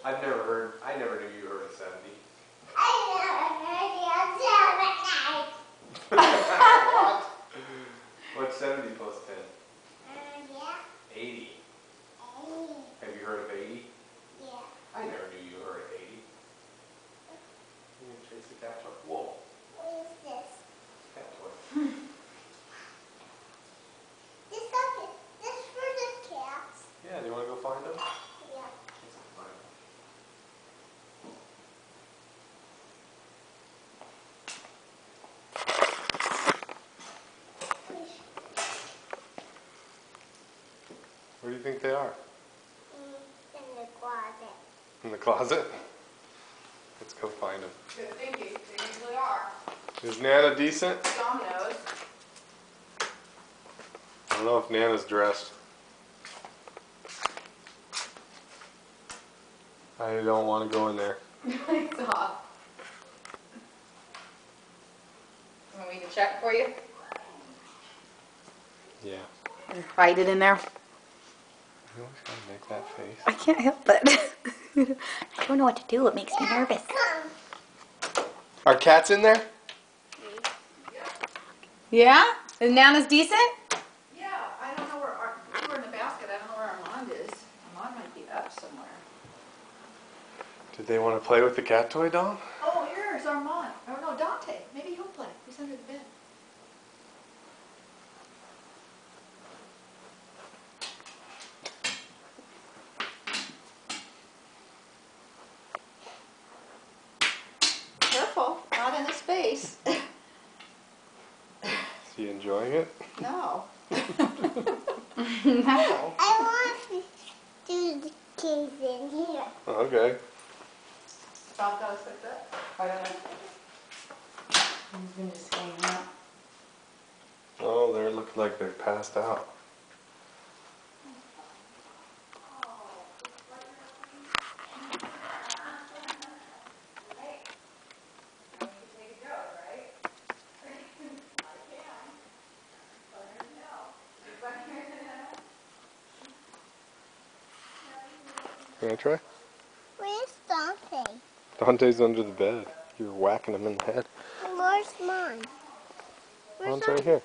I never knew you heard a 70. What? What's 70 plus 10? Yeah. 80. 80. Have you heard of 80? Yeah. I never knew you heard of 80. You can chase the cat toy. Whoa. What is this? Cat toy. This for the cats. Yeah, do you want to go find them? Yeah. Let's go find them. Where do you think they are? In the closet. In the closet? Let's go find them. Good thinking. They usually are. Is Nana decent? Dom knows. I don't know if Nana's dressed. I don't want to go in there. Lights off. Want me to check for you? Yeah. Hide it in there. You always gotta make that face. I can't help it. I don't know what to do. It makes me nervous. Are cats in there? Yeah? Is Nana's decent? Yeah. I don't know where we're in the basket. I don't know where Armand is. Armand might be up somewhere. Did they want to play with the cat toy, Dom? Oh, here's Armand. Oh no, Dante. Maybe he'll play. He's under the bed. Careful, not in his face. Is he enjoying it? No. No. I want to do the kids in here. Okay. Stop those like that. I don't know. He's been just hanging out. Oh, they look like they're passed out. Can I try? Where's Dante? Dante's under the bed. You were whacking him in the head. Where's mine? One's right here.